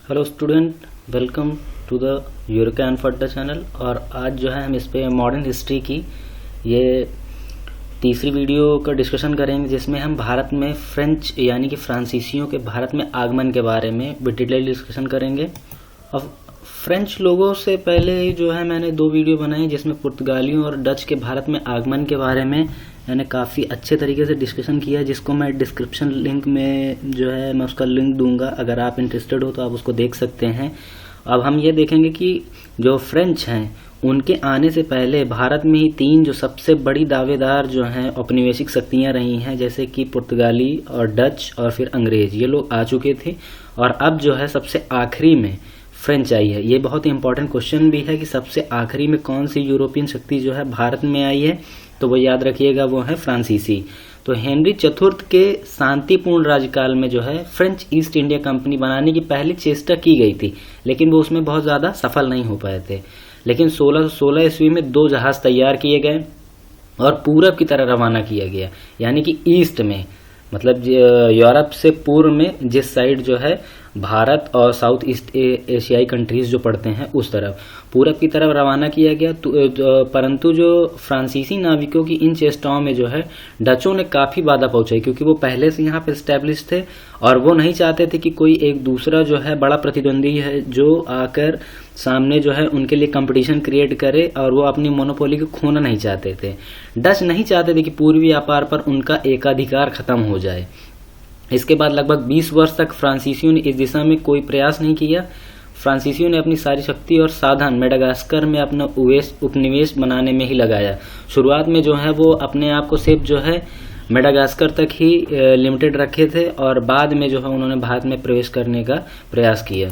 Hello student, welcome to the यूरोका अनफर्ड channel. और आज जो है हम इस पे मॉडर्न हिस्ट्री की ये तीसरी वीडियो का डिस्कशन करेंगे, जिसमें हम भारत में फ्रेंच यानी कि फ्रांसीसियों के भारत में आगमन के बारे में डिटेल डिस्कशन करेंगे। अब फ्रेंच लोगों से पहले जो है मैंने दो वीडियो बनाई जिसमें पुर्तगालियों और डच के भारत में आगमन के बारे में मैंने काफ़ी अच्छे तरीके से डिस्कशन किया, जिसको मैं डिस्क्रिप्शन लिंक में जो है मैं उसका लिंक दूंगा। अगर आप इंटरेस्टेड हो तो आप उसको देख सकते हैं। अब हम ये देखेंगे कि जो फ्रेंच हैं उनके आने से पहले भारत में ही तीन जो सबसे बड़ी दावेदार जो हैं औपनिवेशिक शक्तियां रही हैं, जैसे कि पुर्तगाली और डच और फिर अंग्रेज, ये लोग आ चुके थे। और अब जो है सबसे आखिरी में फ्रेंच आई है। ये बहुत ही इंपॉर्टेंट क्वेश्चन भी है कि सबसे आखिरी में कौन सी यूरोपियन शक्ति जो है भारत में आई है, तो वो याद रखिएगा, वो है फ्रांसीसी। तो हेनरी चतुर्थ के शांतिपूर्ण राज्यकाल में जो है फ्रेंच ईस्ट इंडिया कंपनी बनाने की पहली चेष्टा की गई थी, लेकिन वो उसमें बहुत ज्यादा सफल नहीं हो पाए थे। लेकिन 1616 ईस्वी में दो जहाज तैयार किए गए और पूरब की तरह रवाना किया गया, यानी कि ईस्ट में, मतलब यूरोप से पूर्व में जिस साइड जो है भारत और साउथ ईस्ट एशियाई कंट्रीज जो पड़ते हैं उस तरफ, पूरब की तरफ रवाना किया गया। परंतु जो फ्रांसीसी नाविकों की इन चेष्टाओं में जो है डचों ने काफी बाधा पहुंचाई, क्योंकि वो पहले से यहाँ पे स्टैब्लिश थे और वो नहीं चाहते थे कि कोई एक दूसरा जो है बड़ा प्रतिद्वंदी है जो आकर सामने जो है उनके लिए कंपटीशन क्रिएट करे, और वो अपनी मोनोपोली को खोना नहीं चाहते थे। डच नहीं चाहते थे कि पूर्वी व्यापार पर उनका एकाधिकार खत्म हो जाए। इसके बाद लगभग 20 वर्ष तक फ्रांसीसियों ने इस दिशा में कोई प्रयास नहीं किया। फ्रांसीसियों ने अपनी सारी शक्ति और साधन मेडागास्कर में अपना उपनिवेश बनाने में ही लगाया। शुरुआत में जो है वो अपने आप को सिर्फ जो है मेडागास्कर तक ही लिमिटेड रखे थे, और बाद में जो है उन्होंने भारत में प्रवेश करने का प्रयास किया।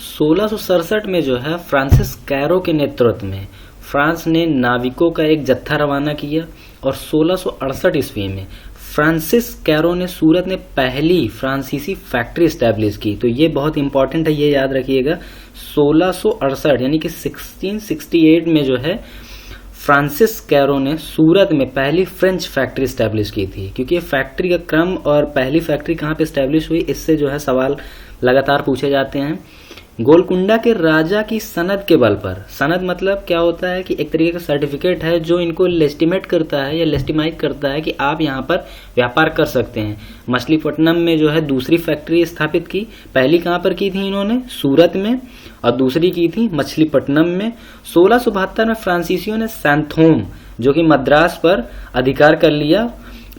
1667 में जो है फ्रांसिस कैरो के नेतृत्व में फ्रांस ने नाविकों का एक जत्था रवाना किया, और 1668 ईस्वी में फ्रांसिस कैरो ने सूरत में पहली फ्रांसीसी फैक्ट्री स्टैब्लिश की। तो ये बहुत इंपॉर्टेंट है, ये याद रखिएगा। 1668 यानी कि 1668 में जो है फ्रांसिस कैरो ने सूरत में पहली फ्रेंच फैक्ट्री स्टैब्लिश की थी। क्योंकि ये फैक्ट्री का क्रम और पहली फैक्ट्री कहाँ पे स्टैब्लिश हुई, इससे जो है सवाल लगातार पूछे जाते हैं। गोलकुंडा के राजा की सनद के बल पर, सनद मतलब क्या होता है कि एक तरीके का सर्टिफिकेट है जो इनको लेस्टिमेट करता है या लेस्टिमाइज करता है कि आप यहाँ पर व्यापार कर सकते हैं। मछलीपट्टनम में जो है दूसरी फैक्ट्री स्थापित की। पहली कहाँ पर की थी इन्होंने? सूरत में, और दूसरी की थी मछलीपट्टनम में। 1672 में फ्रांसीसियों ने सैंथोम जो कि मद्रास पर अधिकार कर लिया,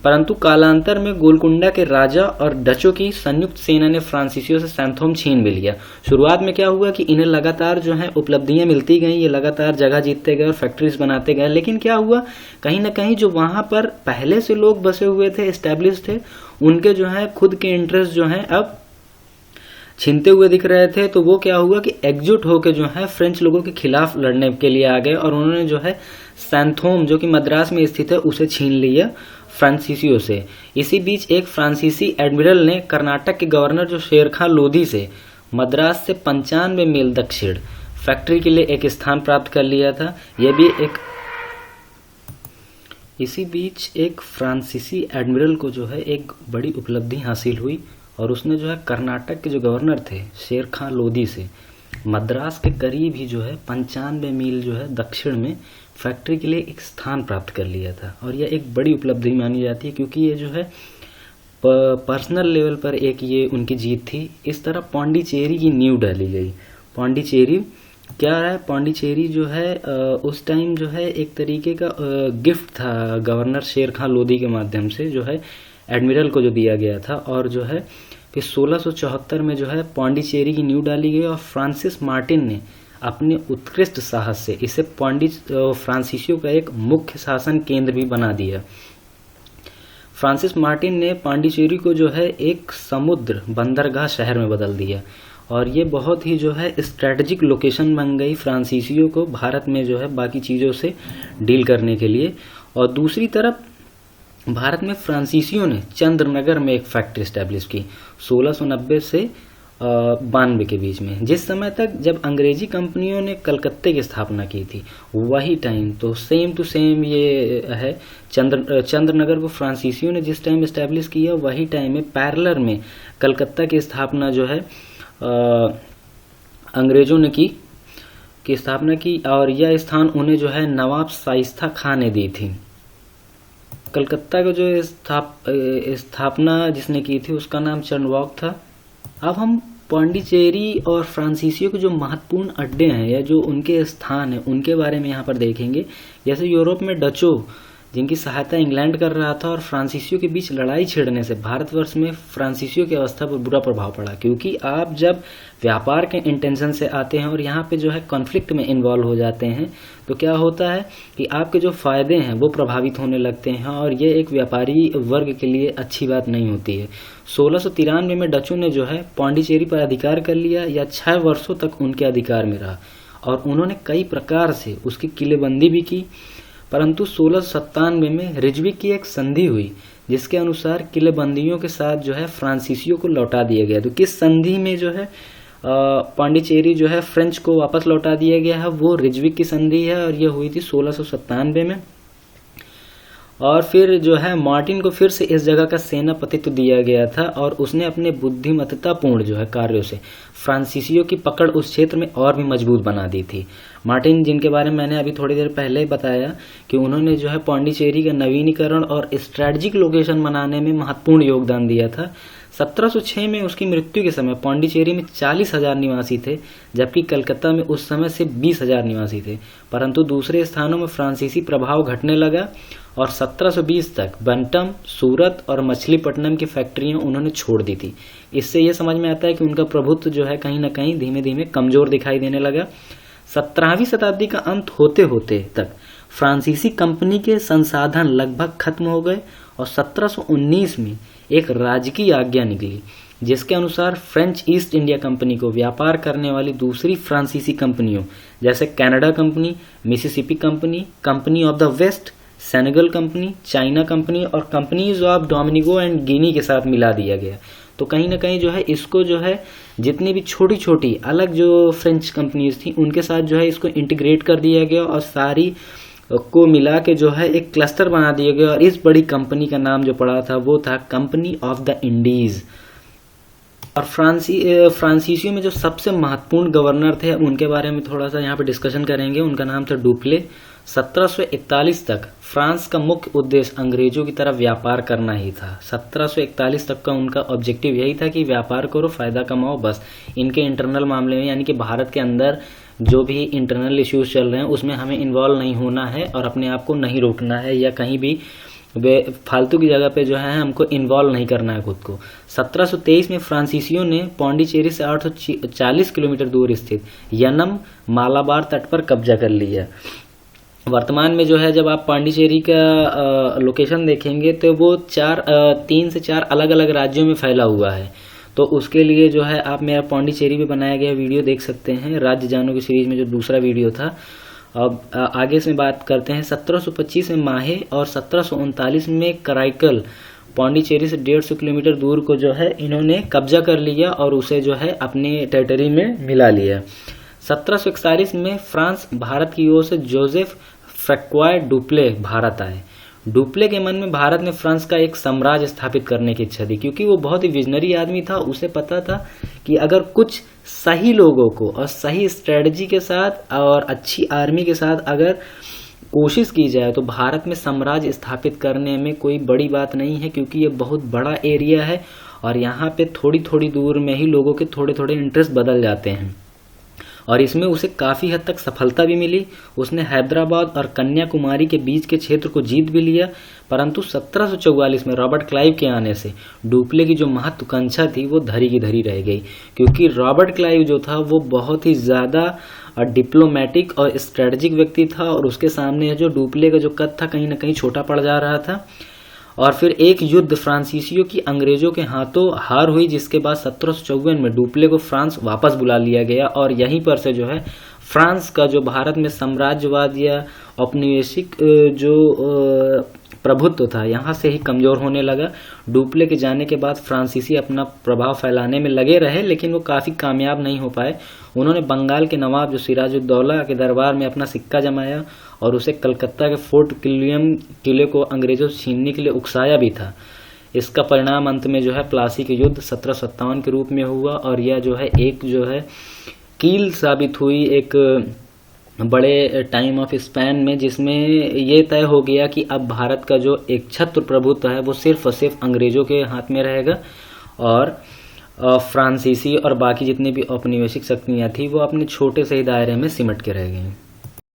परंतु कालांतर में गोलकुंडा के राजा और डचों की संयुक्त सेना ने फ्रांसीसियों से सैंथोम छीन भी लिया। शुरुआत में क्या हुआ कि इन्हें लगातार जो है उपलब्धियां मिलती गई, ये लगातार जगह जीतते गए और फैक्ट्रीज बनाते गए। लेकिन क्या हुआ, कहीं ना कहीं जो वहां पर पहले से लोग बसे हुए थे, एस्टेब्लिश थे, उनके जो है खुद के इंटरेस्ट जो है अब छीनते हुए दिख रहे थे। तो वो क्या हुआ कि एकजुट होकर जो है फ्रेंच लोगों के खिलाफ लड़ने के लिए आ गए, और उन्होंने जो है सैंथोम जो कि मद्रास में स्थित है उसे छीन लिया फ्रांसीसियों से। इसी बीच एक फ्रांसीसी एडमिरल ने कर्नाटक के गवर्नर जो शेरखां लोधी से मद्रास से 95 मील दक्षिण फैक्ट्री के लिए एक स्थान प्राप्त कर लिया था। यह भी एक इसी बीच एक फ्रांसीसी एडमिरल को जो है एक बड़ी उपलब्धि हासिल हुई, और उसने जो है कर्नाटक के जो गवर्नर थे शेरखां लोधी से मद्रास के करीब ही जो है 95 मील जो है दक्षिण में फैक्ट्री के लिए एक स्थान प्राप्त कर लिया था। और यह एक बड़ी उपलब्धि मानी जाती है, क्योंकि ये जो है पर्सनल लेवल पर एक ये उनकी जीत थी। इस तरह पौंडीचेरी की नींव डाली गई। पौंडीचेरी क्या है? पौंडीचेरी जो है उस टाइम जो है एक तरीके का गिफ्ट था गवर्नर शेरखां लोधी के माध्यम से जो है एडमिरल को जो दिया गया था। और जो है फिर 1674 में जो है पौंडीचेरी की नींव डाली गई, और फ्रांसिस मार्टिन ने अपने उत्कृष्ट साहस से इसे फ्रांसीसियों का एक मुख्य शासन केंद्र भी बना दिया। फ्रांसिस मार्टिन ने पांडिचेरी को जो है एक समुद्र बंदरगाह शहर में बदल दिया, और ये बहुत ही जो है स्ट्रेटेजिक लोकेशन बन गई फ्रांसीसियों को भारत में जो है बाकी चीज़ों से डील करने के लिए। और दूसरी तरफ भारत में फ्रांसीसियों ने चंद्रनगर में एक फैक्ट्री स्टैब्लिश की 1690 से 92 के बीच में, जिस समय तक जब अंग्रेजी कंपनियों ने कलकत्ते की स्थापना की थी वही टाइम। तो सेम टू सेम ये है, चंद्रनगर को फ्रांसीसियों ने जिस टाइम एस्टेब्लिश किया वही टाइम में पैरेलल में कलकत्ता की स्थापना जो है अंग्रेजों ने की स्थापना की और यह स्थान उन्हें जो है नवाब शाइस्ता खां ने दी थी। कलकत्ता का जो स्थापना जिसने की थी उसका नाम चंडवाक था। अब हम पांडिचेरी और फ्रांसीसियों के जो महत्वपूर्ण अड्डे हैं या जो उनके स्थान हैं उनके बारे में यहाँ पर देखेंगे। जैसे यूरोप में डचों जिनकी सहायता इंग्लैंड कर रहा था और फ्रांसीसियों के बीच लड़ाई छिड़ने से भारतवर्ष में फ्रांसीसियों की अवस्था पर बुरा प्रभाव पड़ा, क्योंकि आप जब व्यापार के इंटेंशन से आते हैं और यहाँ पे जो है कॉन्फ्लिक्ट में इन्वॉल्व हो जाते हैं तो क्या होता है कि आपके जो फायदे हैं वो प्रभावित होने लगते हैं और ये एक व्यापारी वर्ग के लिए अच्छी बात नहीं होती है। 1693 में डचों ने जो है पांडिचेरी पर अधिकार कर लिया या 6 वर्षों तक उनके अधिकार में रहा और उन्होंने कई प्रकार से उसकी किलेबंदी भी की, परंतु 1697 में रिजविक की एक संधि हुई जिसके अनुसार किलेबंदियों के साथ जो है फ्रांसीसियों को लौटा दिया गया। तो किस संधि में जो है पांडिचेरी जो है फ्रेंच को वापस लौटा दिया गया है, वो रिजविक की संधि है और यह हुई थी 1697 में। और फिर जो है मार्टिन को फिर से इस जगह का सेनापतित्व दिया गया था और उसने अपने बुद्धिमत्तापूर्ण जो है कार्यों से फ्रांसीसियों की पकड़ उस क्षेत्र में और भी मजबूत बना दी थी। मार्टिन जिनके बारे में मैंने अभी थोड़ी देर पहले बताया कि उन्होंने जो है पांडिचेरी का नवीनीकरण और स्ट्रेटजिक लोकेशन बनाने में महत्वपूर्ण योगदान दिया था। 1706 में उसकी मृत्यु के समय पांडिचेरी में 40,000 निवासी थे, जबकि कलकत्ता में उस समय से 20,000 निवासी थे। परंतु दूसरे स्थानों में फ्रांसीसी प्रभाव घटने लगा और 1720 तक बंटम, सूरत और मछलीपट्टनम की फैक्ट्रियां उन्होंने छोड़ दी थी। इससे यह समझ में आता है कि उनका प्रभुत्व जो है कहीं ना कहीं धीमे धीमे कमजोर दिखाई देने लगा। 17वीं शताब्दी का अंत होते होते तक फ्रांसीसी कंपनी के संसाधन लगभग खत्म हो गए और 1719 में एक राजकीय आज्ञा निकली जिसके अनुसार फ्रेंच ईस्ट इंडिया कंपनी को व्यापार करने वाली दूसरी फ्रांसीसी कंपनियों जैसे Canada company, Mississippi company, company of the west, Senegal company, China company और companies of Domingo and Guinea के साथ मिला दिया गया। तो कहीं ना कहीं जो है इसको जो है जितनी भी छोटी छोटी अलग जो फ्रेंच कंपनीज थी उनके साथ जो है इसको इंटीग्रेट कर दिया गया और सारी को मिला के जो है एक क्लस्टर बना दिया गया और इस बड़ी कंपनी का नाम जो पड़ा था वो था कंपनी ऑफ द इंडीज। और फ्रांसीसियों में जो सबसे महत्वपूर्ण गवर्नर थे उनके बारे में थोड़ा सा यहाँ पे डिस्कशन करेंगे। उनका नाम था डुप्ले। 1741 तक फ्रांस का मुख्य उद्देश्य अंग्रेजों की तरफ व्यापार करना ही था। 1741 तक का उनका ऑब्जेक्टिव यही था कि व्यापार करो, फायदा कमाओ, बस इनके इंटरनल मामले में यानी कि भारत के अंदर जो भी इंटरनल इश्यूज चल रहे हैं उसमें हमें इन्वॉल्व नहीं होना है और अपने आप को नहीं रोकना है या कहीं भी फालतू की जगह पे जो है हमको इन्वॉल्व नहीं करना है खुद को। 1723 में फ्रांसीसियों ने पांडिचेरी से 840 किलोमीटर दूर स्थित यनम मालाबार तट पर कब्जा कर लिया। वर्तमान में जो है जब आप पांडिचेरी का लोकेशन देखेंगे तो वो 3 से 4 अलग अलग राज्यों में फैला हुआ है। तो उसके लिए जो है आप मेरा पांडिचेरी पे बनाया गया वीडियो देख सकते हैं, राज्य जानों की सीरीज में जो दूसरा वीडियो था। अब आगे इसमें बात करते हैं। 1725 में माहे और 1739 में कराईकल पांडिचेरी से 150 किलोमीटर दूर को जो है इन्होंने कब्जा कर लिया और उसे जो है अपने टेरिटरी में मिला लिया। 1741 में फ्रांस भारत की ओर से जोसेफ फ्रैक्वाय डुप्ले भारत आए। डुप्ले के मन में भारत में फ्रांस का एक साम्राज्य स्थापित करने की इच्छा थी, क्योंकि वो बहुत ही विजनरी आदमी था। उसे पता था कि अगर कुछ सही लोगों को और सही स्ट्रेटजी के साथ और अच्छी आर्मी के साथ अगर कोशिश की जाए तो भारत में साम्राज्य स्थापित करने में कोई बड़ी बात नहीं है, क्योंकि ये बहुत बड़ा एरिया है और यहाँ पे थोड़ी थोड़ी दूर में ही लोगों के थोड़े थोड़े इंटरेस्ट बदल जाते हैं। और इसमें उसे काफी हद तक सफलता भी मिली। उसने हैदराबाद और कन्याकुमारी के बीच के क्षेत्र को जीत भी लिया। परंतु 1744 में रॉबर्ट क्लाइव के आने से डुप्ले की जो महत्वाकांक्षा थी वो धरी की धरी रह गई, क्योंकि रॉबर्ट क्लाइव जो था वो बहुत ही ज्यादा डिप्लोमेटिक और स्ट्रेटजिक व्यक्ति था और उसके सामने जो डुप्ले का जो कद था कहीं ना कहीं छोटा पड़ जा रहा था। और फिर एक युद्ध फ्रांसीसियों की अंग्रेजों के हाथों हार हुई, जिसके बाद 1754 में डुप्ले को फ्रांस वापस बुला लिया गया और यहीं पर से जो है फ्रांस का जो भारत में साम्राज्यवाद या औपनिवेशिक जो प्रभुत्व था यहाँ से ही कमजोर होने लगा। डुप्ले के जाने के बाद फ्रांसीसी अपना प्रभाव फैलाने में लगे रहे, लेकिन वो काफी कामयाब नहीं हो पाए। उन्होंने बंगाल के नवाब जो सिराजुद्दौला के दरबार में अपना सिक्का जमाया और उसे कलकत्ता के फोर्ट विलियम किले को अंग्रेजों से छीनने के लिए उकसाया भी था। इसका परिणाम अंत में जो है प्लासी के युद्ध 1757 के रूप में हुआ और यह जो है एक जो है कील साबित हुई एक बड़े टाइम ऑफ स्पैन में, जिसमें ये तय हो गया कि अब भारत का जो एक छत्र प्रभुत्व है वो सिर्फ और सिर्फ अंग्रेजों के हाथ में रहेगा और फ्रांसीसी और बाकी जितनी भी औपनिवेशिक शक्तियाँ थी वो अपने छोटे से ही दायरे में सिमट के रह गई।